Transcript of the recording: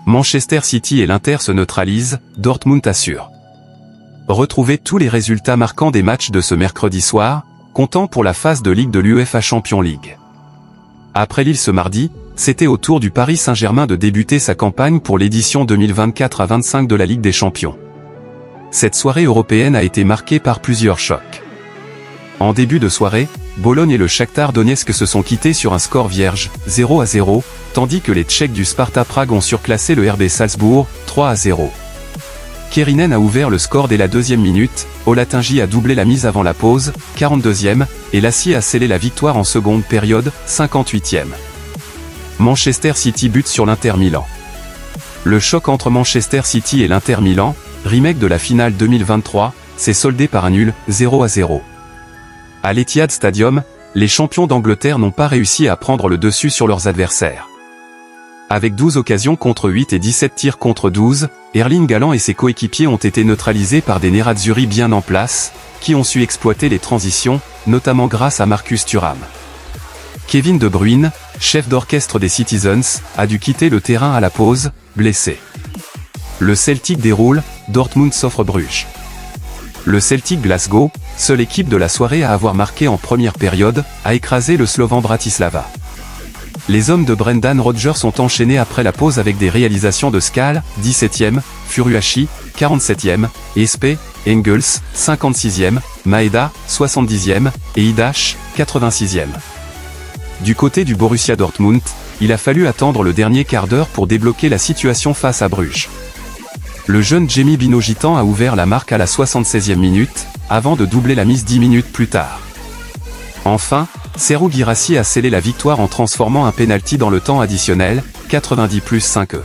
Manchester City et l'Inter se neutralisent, Dortmund assure. Retrouvez tous les résultats marquants des matchs de ce mercredi soir, comptant pour la phase de Ligue de l'UEFA Champions League. Après Lille ce mardi, c'était au tour du Paris Saint-Germain de débuter sa campagne pour l'édition 2024 à 25 de la Ligue des Champions. Cette soirée européenne a été marquée par plusieurs chocs. En début de soirée, Bologne et le Shakhtar Donetsk se sont quittés sur un score vierge, 0-0, tandis que les Tchèques du Sparta Prague ont surclassé le RB Salzbourg, 3-0. Kerinen a ouvert le score dès la deuxième minute, Olatunji a doublé la mise avant la pause, 42e, et Lassier a scellé la victoire en seconde période, 58e. Manchester City bute sur l'Inter Milan. Le choc entre Manchester City et l'Inter Milan, remake de la finale 2023, s'est soldé par un nul, 0-0. À l'Etihad Stadium, les champions d'Angleterre n'ont pas réussi à prendre le dessus sur leurs adversaires. Avec 12 occasions contre 8 et 17 tirs contre 12, Erling Haaland et ses coéquipiers ont été neutralisés par des Nerazzurri bien en place, qui ont su exploiter les transitions, notamment grâce à Marcus Thuram. Kevin De Bruyne, chef d'orchestre des Citizens, a dû quitter le terrain à la pause, blessé. Le Celtic déroule, Dortmund s'offre Bruges. Le Celtic Glasgow, seule équipe de la soirée à avoir marqué en première période, a écrasé le Slovan Bratislava. Les hommes de Brendan Rodgers sont enchaînés après la pause avec des réalisations de Skal, 17e, Furuhashi, 47e, Espe, Engels, 56e, Maeda, 70e, et Hidash, 86e. Du côté du Borussia Dortmund, il a fallu attendre le dernier quart d'heure pour débloquer la situation face à Bruges. Le jeune Jamie Bino-Gitan a ouvert la marque à la 76e minute, avant de doubler la mise 10 minutes plus tard. Enfin, Serhou Guirassy a scellé la victoire en transformant un pénalty dans le temps additionnel, 90+5.